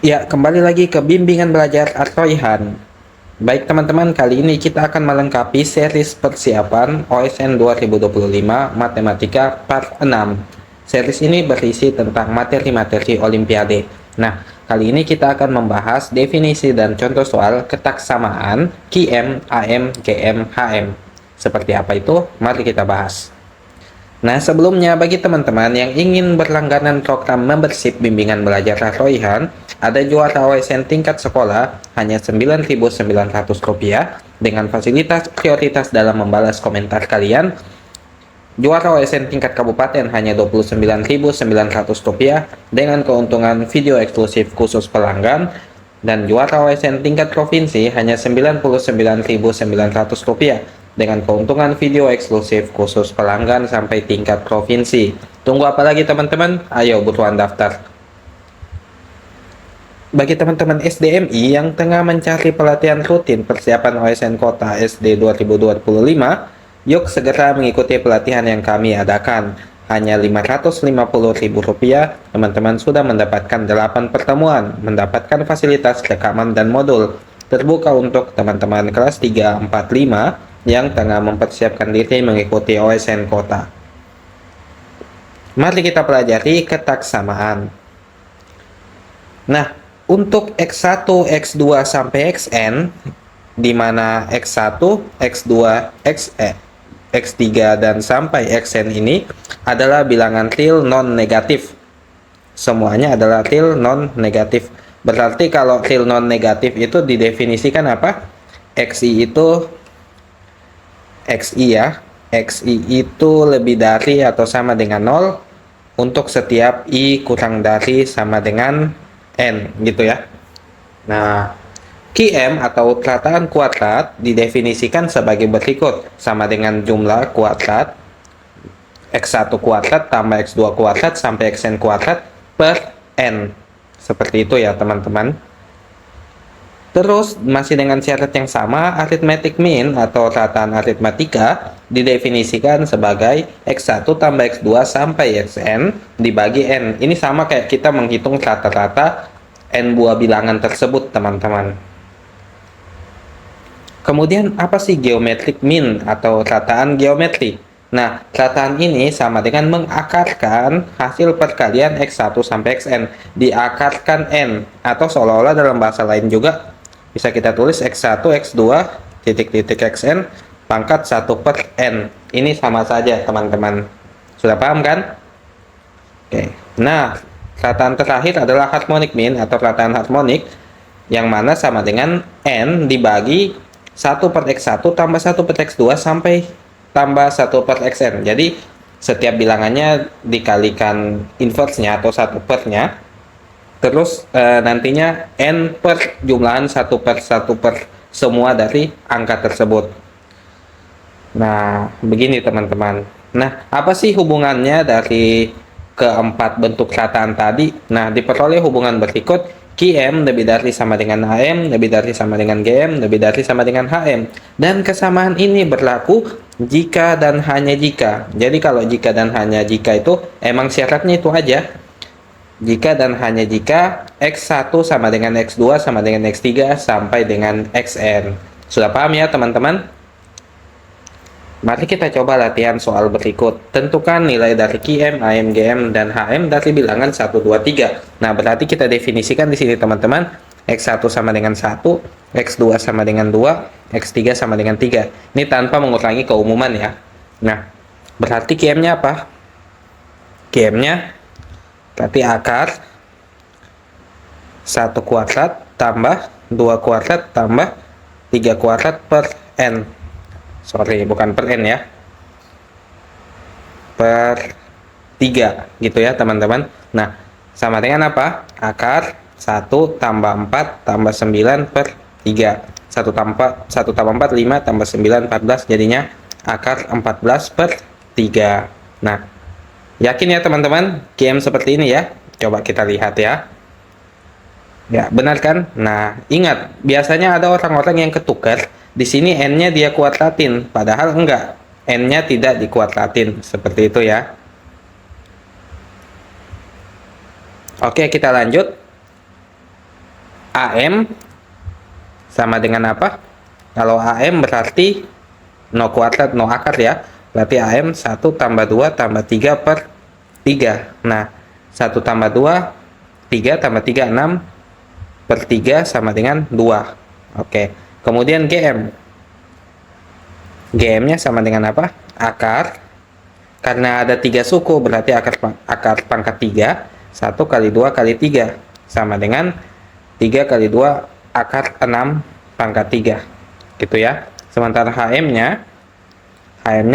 Ya, kembali lagi ke bimbingan belajar Ar-Royhan. Baik teman-teman, kali ini kita akan melengkapi series persiapan OSN 2025 Matematika Part 6. Series ini berisi tentang materi-materi Olimpiade. Nah, kali ini kita akan membahas definisi dan contoh soal ketaksamaan QM, AM, GM, HM. Seperti apa itu? Mari kita bahas. Nah, sebelumnya bagi teman-teman yang ingin berlangganan program membership bimbingan belajar Ar-Royhan, ada juara OSN tingkat sekolah hanya Rp9.900 dengan fasilitas prioritas dalam membalas komentar kalian. Juara OSN tingkat kabupaten hanya Rp29.900 dengan keuntungan video eksklusif khusus pelanggan, dan juara OSN tingkat provinsi hanya Rp99.900 dengan keuntungan video eksklusif khusus pelanggan sampai tingkat provinsi. Tunggu apa lagi teman-teman? Ayo buruan daftar. Bagi teman-teman SDMI yang tengah mencari pelatihan rutin persiapan OSN Kota SD 2025, yuk segera mengikuti pelatihan yang kami adakan. Hanya Rp550.000, teman-teman sudah mendapatkan 8 pertemuan, mendapatkan fasilitas rekaman dan modul. Terbuka untuk teman-teman kelas 3, 4, 5 yang tengah mempersiapkan diri mengikuti OSN Kota. Mari kita pelajari ketaksamaan. Nah, untuk X1, X2 sampai Xn, di mana X1, X2, X3 dan sampai Xn ini adalah bilangan real non-negatif. Semuanya adalah real non-negatif. Berarti kalau real non-negatif itu didefinisikan apa? Xi itu Xi ya. Xi itu lebih dari atau sama dengan 0 untuk setiap I kurang dari sama dengan N gitu ya. Nah, QM atau rataan kuadrat didefinisikan sebagai berikut, sama dengan jumlah kuadrat X1 kuadrat tambah X2 kuadrat sampai Xn kuadrat per N. Seperti itu ya teman-teman. Terus masih dengan syarat yang sama, arithmetic mean atau rataan aritmatika didefinisikan sebagai X1 tambah X2 sampai Xn dibagi N. Ini sama kayak kita menghitung rata-rata N buah bilangan tersebut teman-teman. Kemudian apa sih geometric mean atau rataan geometri? Nah, rataan ini sama dengan mengakarkan hasil perkalian X1 sampai Xn, diakarkan N, atau seolah-olah dalam bahasa lain juga bisa kita tulis X1, X2, titik-titik Xn, pangkat 1 per N. Ini sama saja teman-teman. Sudah paham kan? Oke. Nah, rataan terakhir adalah harmonic mean atau rataan harmonik, yang mana sama dengan N dibagi 1 per X1 tambah 1 per X2 sampai tambah 1 per Xn. Jadi setiap bilangannya dikalikan inverse-nya atau 1 per-nya. Terus nantinya N per jumlahan 1 per 1 per semua dari angka tersebut. Nah, begini teman-teman. Nah, apa sih hubungannya dari keempat bentuk rataan tadi? Nah, diperoleh hubungan berikut. QM lebih dari sama dengan AM, lebih dari sama dengan GM, lebih dari sama dengan HM. Dan kesamaan ini berlaku jika dan hanya jika. Jadi kalau jika dan hanya jika itu emang syaratnya itu aja. Jika dan hanya jika X1 sama dengan X2 sama dengan X3 sampai dengan Xn. Sudah paham ya teman-teman? Mari kita coba latihan soal berikut. Tentukan nilai dari QM, AM, GM, dan HM dari bilangan 1, 2, 3. Nah, berarti kita definisikan di sini teman-teman. X1 sama dengan 1, X2 sama dengan 2, X3 sama dengan 3. Ini tanpa mengurangi keumuman ya. Nah, berarti QM-nya apa? QM-nya berarti akar 1 kuadrat tambah 2 kuadrat tambah 3 kuadrat per N. Sorry, bukan per N ya. Per 3 gitu ya teman-teman. Nah, sama dengan apa? Akar 1 tambah 4 tambah 9 per 3. 1 tambah 4, 5 tambah 9, 14. Jadinya akar 14 per 3. Nah, yakin ya teman-teman, QM seperti ini ya. Coba kita lihat ya. Ya, benar kan? Nah, ingat, biasanya ada orang-orang yang ketukar. Di sini N-nya dia kuadratin, padahal enggak. N-nya tidak dikuadratin. Seperti itu ya. Oke, kita lanjut. AM sama dengan apa? Kalau AM berarti no kuadrat, no akar ya. Berarti AM 1 tambah 2 tambah 3 per 3. Nah, 1 tambah 2, 3 tambah 3, 6 per 3 sama dengan 2. Oke. Kemudian GM. GM-nya sama dengan apa? Akar. Karena ada 3 suku, berarti akar pangkat 3. 1 kali 2 kali 3. Sama dengan 3 kali 2 akar 6 pangkat 3. Gitu ya. Sementara HM-nya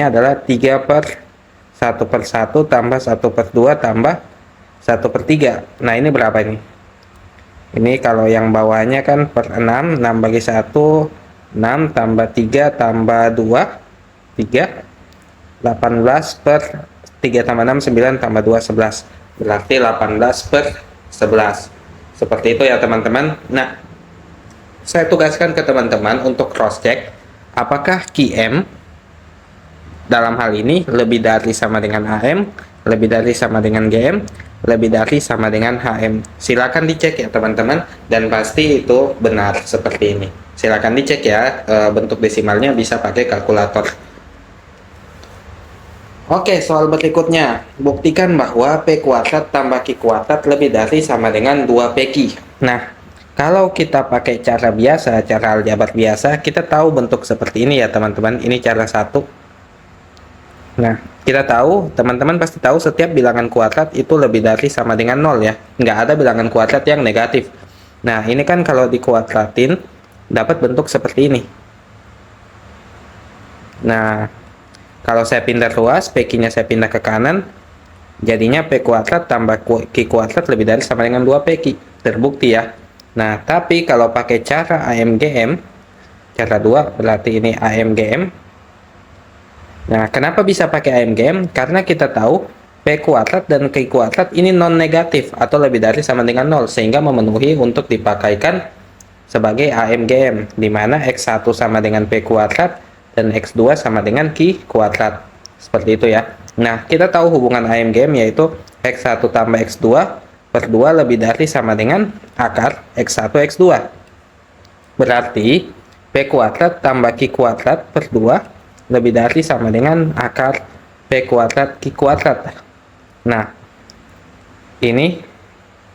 adalah 3 per 1 per 1 tambah 1 per 2 tambah 1 per 3. Nah, ini berapa ini? Ini kalau yang bawahnya kan per 6, 6 bagi 1, 6 tambah 3 tambah 2, 3, 18 per 3 tambah 6, 9 tambah 2, 11. Berarti 18 per 11. Seperti itu ya teman-teman. Nah, saya tugaskan ke teman-teman untuk cross check apakah QM dalam hal ini lebih dari sama dengan AM, lebih dari sama dengan GM, lebih dari sama dengan HM. Silakan dicek ya teman-teman, dan pasti itu benar seperti ini. Silakan dicek ya, bentuk desimalnya bisa pakai kalkulator. Oke, soal berikutnya. Buktikan bahwa P kuadrat tambah Q kuadrat lebih dari sama dengan 2PQ. Nah, kalau kita pakai cara biasa, cara aljabar biasa, kita tahu bentuk seperti ini ya teman-teman. Ini cara 1. Nah, kita tahu, teman-teman pasti tahu setiap bilangan kuadrat itu lebih dari sama dengan 0 ya. Nggak ada bilangan kuadrat yang negatif. Nah, ini kan kalau dikuadratin, dapat bentuk seperti ini. Nah, kalau saya pindah ruas, PQ-nya saya pindah ke kanan, jadinya P kuadrat tambah Q kuadrat lebih dari sama dengan 2PQ. Terbukti ya. Nah, tapi kalau pakai cara AMGM, cara 2 berarti ini AMGM. Nah, kenapa bisa pakai AMGM? Karena kita tahu P kuadrat dan Q kuadrat ini non negatif atau lebih dari sama dengan 0, sehingga memenuhi untuk dipakaikan sebagai AMGM, di mana X1 sama dengan P kuadrat dan X2 sama dengan Q kuadrat. Seperti itu ya. Nah, kita tahu hubungan AMGM yaitu X1 tambah X2 per 2 lebih dari sama dengan akar X1 X2. Berarti P kuadrat tambah Q kuadrat per 2 lebih dari sama dengan akar P kuadrat Q kuadrat. Nah, ini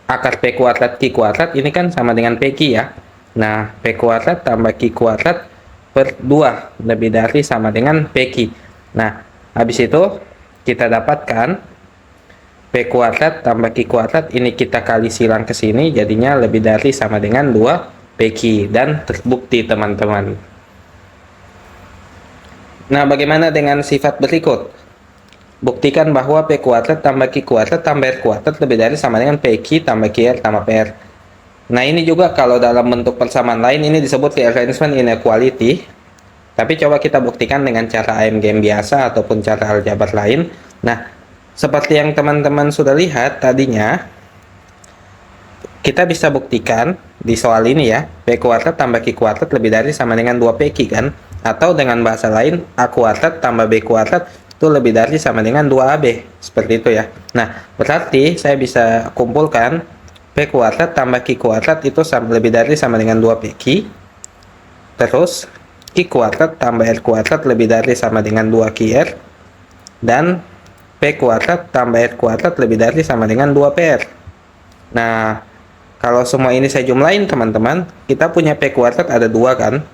akar P kuadrat Q kuadrat ini kan sama dengan PQ ya. Nah, P kuadrat tambah Q kuadrat per 2 lebih dari sama dengan PQ. Nah, habis itu kita dapatkan P kuadrat tambah Q kuadrat, ini kita kali silang ke sini, jadinya lebih dari sama dengan 2PQ, dan terbukti teman-teman. Nah, bagaimana dengan sifat berikut? Buktikan bahwa P kuadrat tambah Q kuadrat tambah R kuadrat lebih dari sama dengan PQ tambah QR tambah PR. Nah, ini juga kalau dalam bentuk persamaan lain ini disebut rearrangement inequality. Tapi coba kita buktikan dengan cara AMGM biasa ataupun cara aljabar lain. Nah, seperti yang teman-teman sudah lihat tadinya, kita bisa buktikan di soal ini ya, P kuadrat tambah Q kuadrat lebih dari sama dengan 2PQ kan? Atau dengan bahasa lain, A kuadrat tambah B kuadrat itu lebih dari sama dengan 2AB. Seperti itu ya. Nah, berarti saya bisa kumpulkan P kuadrat tambah Q kuadrat itu lebih dari sama dengan 2PQ. Terus, Q kuadrat tambah R kuadrat lebih dari sama dengan 2QR. Dan P kuadrat tambah R kuadrat lebih dari sama dengan 2PR. Nah, kalau semua ini saya jumlahin teman-teman, kita punya P kuadrat ada 2 kan?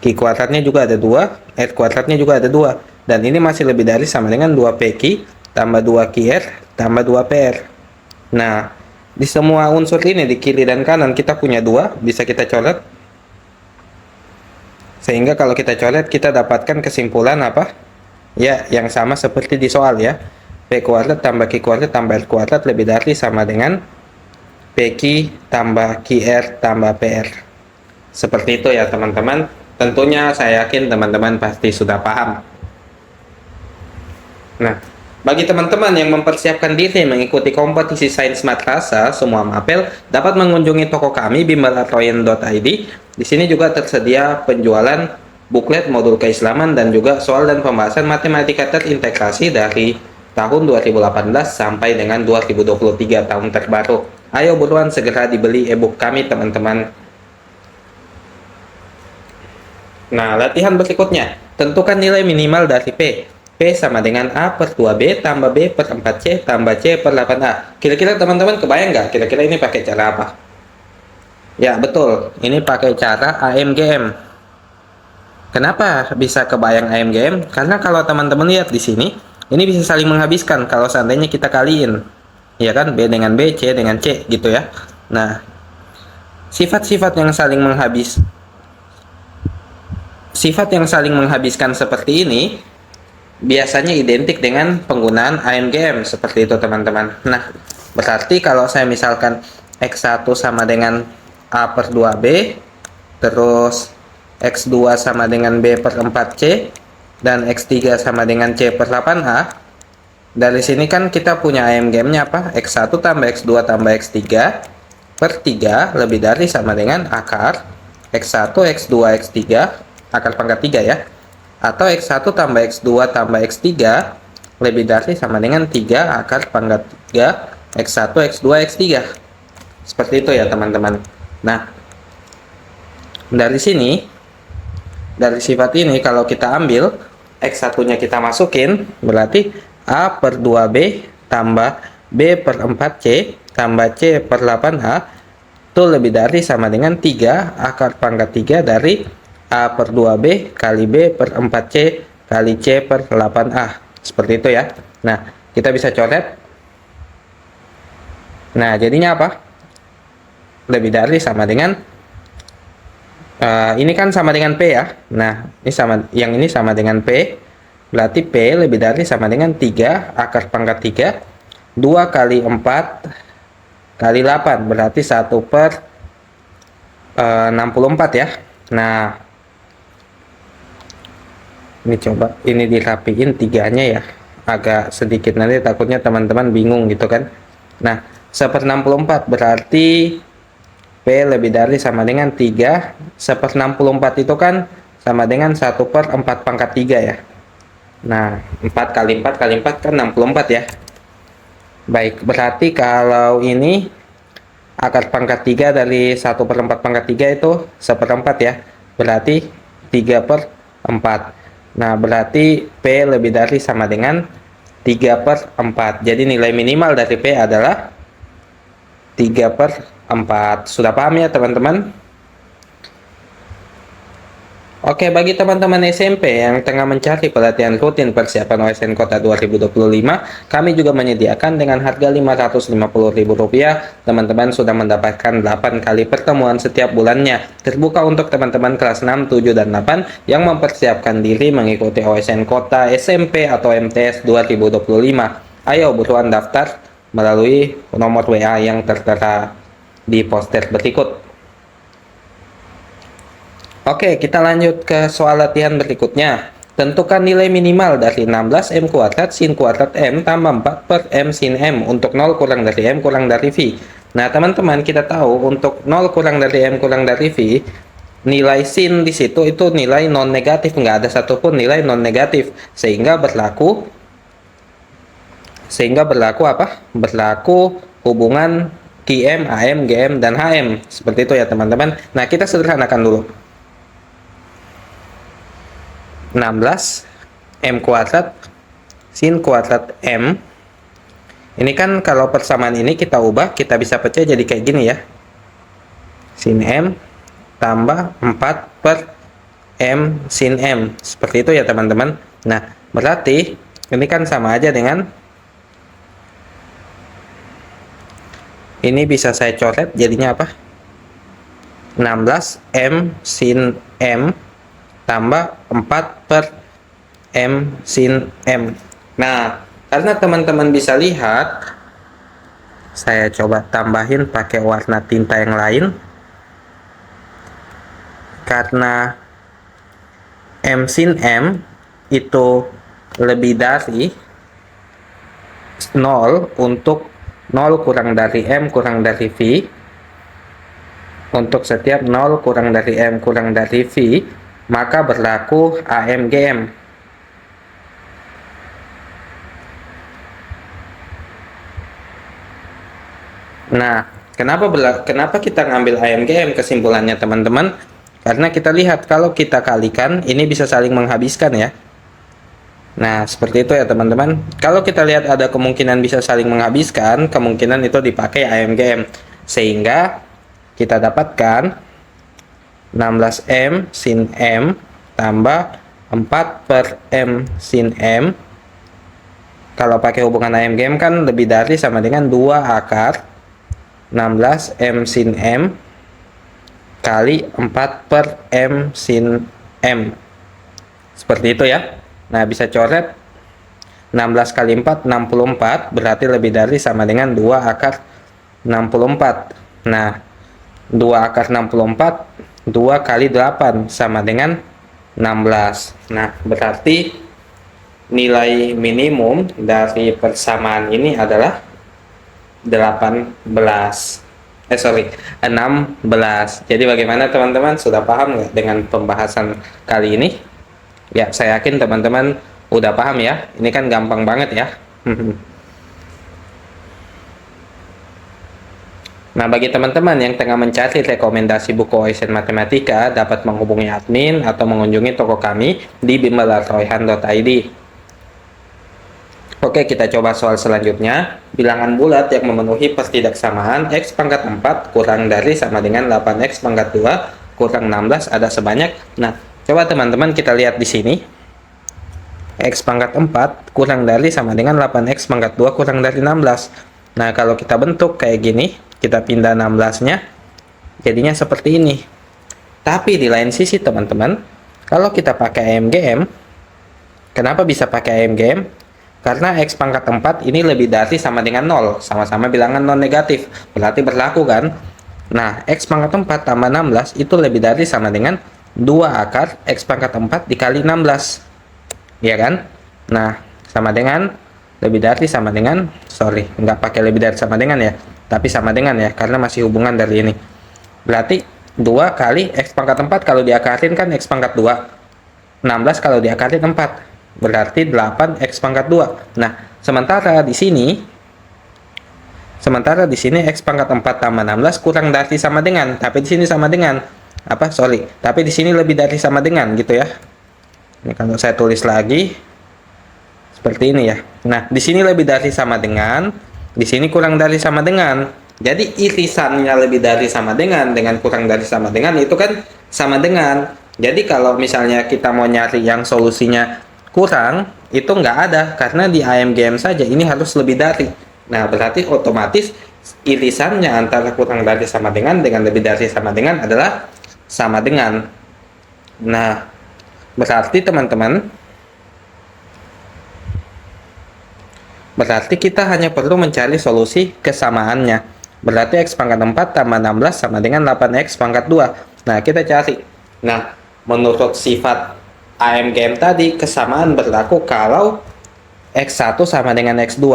Q kuadratnya juga ada 2, R kuadratnya juga ada 2. Dan ini masih lebih dari sama dengan 2PQ tambah 2QR tambah 2PR. Nah, di semua unsur ini di kiri dan kanan kita punya 2, bisa kita coret. Sehingga kalau kita coret kita dapatkan kesimpulan apa? Ya, yang sama seperti di soal ya. P kuadrat tambah Q kuadrat tambah R kuadrat lebih dari sama dengan PQ tambah QR tambah PR. Seperti itu ya teman-teman. Tentunya saya yakin teman-teman pasti sudah paham. Nah, bagi teman-teman yang mempersiapkan diri mengikuti kompetisi Sains Madrasah semua mapel dapat mengunjungi toko kami bimbel@royen.id. Di sini juga tersedia penjualan buklet modul keislaman dan juga soal dan pembahasan matematika terintegrasi dari tahun 2018 sampai dengan 2023 tahun terbaru. Ayo buruan segera dibeli ebook kami teman-teman. Nah, latihan berikutnya. Tentukan nilai minimal dari P. P sama dengan A per 2B tambah B per 4C tambah C per 8A. Kira-kira teman-teman kebayang nggak? Kira-kira ini pakai cara apa? Ya, betul. Ini pakai cara AMGM. Kenapa bisa kebayang AMGM? Karena kalau teman-teman lihat di sini, ini bisa saling menghabiskan kalau seandainya kita kaliin. Ya kan, B dengan B, C dengan C gitu ya. Nah, sifat-sifat yang saling menghabiskan seperti ini biasanya identik dengan penggunaan AMGM seperti itu teman-teman. Nah, berarti kalau saya misalkan X1 sama dengan A per 2B, terus X2 sama dengan B per 4C, dan X3 sama dengan C per 8A, dari sini kan kita punya AMGM-nya apa? X1 tambah X2 tambah X3 per 3 lebih dari sama dengan akar X1, X2, X3, akar pangkat 3 ya. Atau X1 tambah X2 tambah X3 lebih dari sama dengan 3 akar pangkat 3 X1, X2, X3. Seperti itu ya teman-teman. Nah, dari sini, dari sifat ini kalau kita ambil X1-nya kita masukin, berarti A per 2B tambah B per 4C tambah C per 8A itu lebih dari sama dengan 3 akar pangkat 3 dari A per 2B kali B per 4C kali C per 8A. Seperti itu ya. Nah, kita bisa coret. Nah, jadinya apa? Lebih dari sama dengan ini kan sama dengan P ya. Nah, ini sama, yang ini sama dengan P. Berarti P lebih dari sama dengan 3 akar pangkat 3 2 kali 4 kali 8, berarti 1 per 64 ya. Nah, ini coba ini dirapiin tiganya ya, agak sedikit, nanti takutnya teman-teman bingung gitu kan. Nah, 1/64 berarti P lebih dari sama dengan 3. 1/64 itu kan sama dengan 1 per 4 pangkat 3 ya. Nah, 4 kali 4 kali 4 kan 64 ya. Baik, berarti kalau ini akar pangkat 3 dari 1 per 4 pangkat 3 itu 1/4 ya. Berarti 3 per 4. Nah, berarti P lebih dari sama dengan 3 per 4. Jadi nilai minimal dari P adalah 3 per 4. Sudah paham ya teman-teman? Oke, bagi teman-teman SMP yang tengah mencari pelatihan rutin persiapan OSN Kota 2025, kami juga menyediakan dengan harga Rp550.000. Teman-teman sudah mendapatkan 8 kali pertemuan setiap bulannya, terbuka untuk teman-teman kelas 6, 7, dan 8 yang mempersiapkan diri mengikuti OSN Kota SMP atau MTS 2025. Ayo buruan daftar melalui nomor WA yang tertera di poster berikut. Oke, kita lanjut ke soal latihan berikutnya. Tentukan nilai minimal dari 16 M kuadrat sin kuadrat M tambah 4 per M sin M untuk 0 kurang dari M kurang dari V. Nah, teman-teman, kita tahu untuk 0 kurang dari M kurang dari V, nilai sin di situ itu nilai non negatif, nggak ada satupun nilai non negatif, sehingga berlaku apa? Berlaku hubungan QM, AM, GM, dan HM. Seperti itu ya, teman-teman. Nah, kita sederhanakan dulu. 16 M kuadrat sin kuadrat M. Ini kan kalau persamaan ini kita ubah, kita bisa pecah jadi kayak gini ya. Sin M tambah 4 per M sin M. Seperti itu ya teman-teman. Nah, berarti ini kan sama aja dengan ini, bisa saya coret jadinya apa? 16 M sin M tambah 4 per M sin M. Nah, karena teman-teman bisa lihat, saya coba tambahin pakai warna tinta yang lain. Karena M sin M itu lebih dari 0 untuk 0 kurang dari M kurang dari V. Untuk setiap 0 kurang dari M kurang dari V, maka berlaku AMGM. Nah, Kenapa kita ngambil AMGM? Kesimpulannya teman-teman, karena kita lihat kalau kita kalikan ini bisa saling menghabiskan ya. Nah, seperti itu ya teman-teman. Kalau kita lihat ada kemungkinan bisa saling menghabiskan, kemungkinan itu dipakai AMGM. Sehingga kita dapatkan 16M sin M tambah 4 per M sin M. Kalau pakai hubungan AMGM kan lebih dari sama dengan 2 akar 16 M sin M kali 4 per M sin M. Seperti itu ya. Nah, bisa coret 16 kali 4, 64. Berarti lebih dari sama dengan 2 akar 64. Nah, 2 akar 64, 2 kali 8 sama dengan 16. Nah, berarti nilai minimum dari persamaan ini adalah 16. Jadi bagaimana teman-teman, sudah paham nggak dengan pembahasan kali ini? Ya, saya yakin teman-teman udah paham ya. Ini kan gampang banget ya. Nah, bagi teman-teman yang tengah mencari rekomendasi buku OSN Matematika, dapat menghubungi admin atau mengunjungi toko kami di bimbel.royhan.id. Oke, kita coba soal selanjutnya. Bilangan bulat yang memenuhi pertidaksamaan X pangkat 4 kurang dari sama dengan 8X pangkat 2 kurang 16 ada sebanyak. Nah, coba teman-teman kita lihat di sini. X pangkat 4 kurang dari sama dengan 8X pangkat 2 kurang dari 16. Nah, kalau kita bentuk kayak gini, kita pindah 16-nya, jadinya seperti ini. Tapi di lain sisi teman-teman, kalau kita pakai AMGM, kenapa bisa pakai AMGM? Karena X pangkat 4 ini lebih dari sama dengan 0, sama-sama bilangan non negatif, berarti berlaku kan? Nah, X pangkat 4 tambah 16 itu lebih dari sama dengan 2 akar X pangkat 4 dikali 16, ya kan? Nah, sama dengan, lebih dari sama dengan, nggak pakai lebih dari sama dengan ya, tapi sama dengan ya, karena masih hubungan dari ini. Berarti 2 kali X pangkat 4 kalau diakarin kan X pangkat 2, 16 kalau diakarin 4, berarti 8X pangkat 2. Nah, sementara di sini X pangkat 4 tambah 16 kurang dari sama dengan, tapi di sini sama dengan tapi di sini lebih dari sama dengan gitu ya. Ini kalau saya tulis lagi seperti ini ya. Nah, di sini lebih dari sama dengan, di sini kurang dari sama dengan. Jadi irisannya lebih dari sama dengan kurang dari sama dengan itu kan sama dengan. Jadi kalau misalnya kita mau nyari yang solusinya kurang, itu nggak ada, karena di AMGM saja ini harus lebih dari. Nah, berarti otomatis irisannya antara kurang dari sama dengan lebih dari sama dengan adalah sama dengan. Nah, berarti teman-teman, berarti kita hanya perlu mencari solusi kesamaannya. Berarti X pangkat 4 tambah 16 sama dengan 8X pangkat 2. Nah, kita cari. Nah, menurut sifat AMGM tadi, kesamaan berlaku kalau X1 sama dengan X2.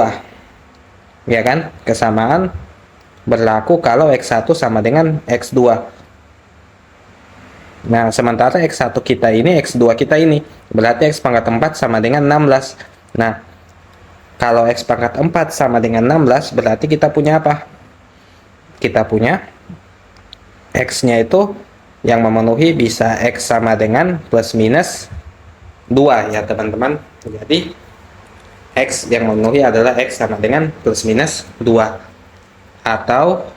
Ya kan? Kesamaan berlaku kalau X1 sama dengan X2. Nah, sementara X1 kita ini, X2 kita ini, berarti X pangkat 4 sama dengan 16. Nah, kalau X pangkat 4 sama dengan 16, berarti kita punya apa? Kita punya X-nya itu yang memenuhi bisa X sama dengan plus minus 2 ya teman-teman. Jadi X yang memenuhi adalah X sama dengan plus minus 2 atau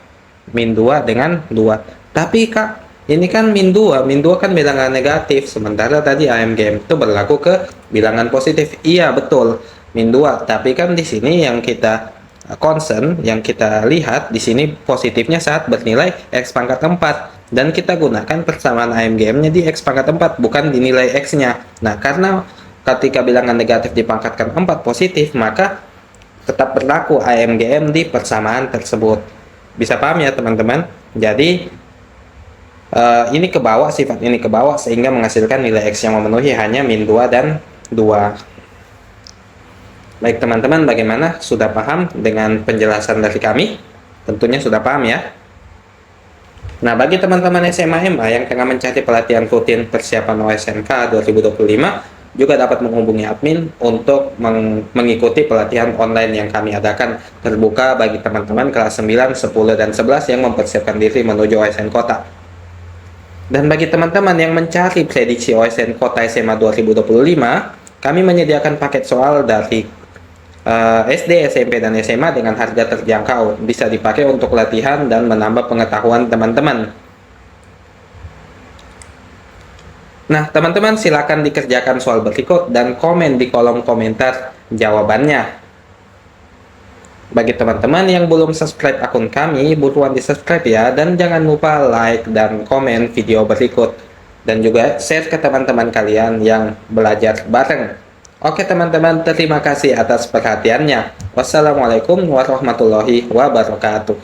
min 2 dengan 2. Tapi Kak, ini kan min 2 kan bilangan negatif, sementara tadi AMGM itu berlaku ke bilangan positif. Iya betul, min 2, tapi kan di sini yang kita concern, yang kita lihat di sini positifnya saat bernilai X pangkat 4. Dan kita gunakan persamaan AMGM-nya di X pangkat 4, bukan dinilai X-nya. Nah, karena ketika bilangan negatif dipangkatkan 4 positif, maka tetap berlaku AMGM di persamaan tersebut. Bisa paham ya teman-teman? Jadi, ini ke bawah, sifat ini ke bawah, sehingga menghasilkan nilai X yang memenuhi hanya min 2 dan 2. Baik teman-teman, bagaimana? Sudah paham dengan penjelasan dari kami? Tentunya sudah paham ya? Nah, bagi teman-teman SMA MA yang tengah mencari pelatihan rutin persiapan OSNK 2025, juga dapat menghubungi admin untuk mengikuti pelatihan online yang kami adakan, terbuka bagi teman-teman kelas 9, 10, dan 11 yang mempersiapkan diri menuju OSN Kota. Dan bagi teman-teman yang mencari prediksi OSN Kota SMA 2025, kami menyediakan paket soal dari SD, SMP, dan SMA dengan harga terjangkau. Bisa dipakai untuk latihan dan menambah pengetahuan teman-teman. Nah, teman-teman silakan dikerjakan soal berikut dan komen di kolom komentar jawabannya. Bagi teman-teman yang belum subscribe akun kami, buruan di-subscribe ya, dan jangan lupa like dan komen video berikut. Dan juga share ke teman-teman kalian yang belajar bareng. Oke teman-teman, terima kasih atas perhatiannya. Wassalamualaikum warahmatullahi wabarakatuh.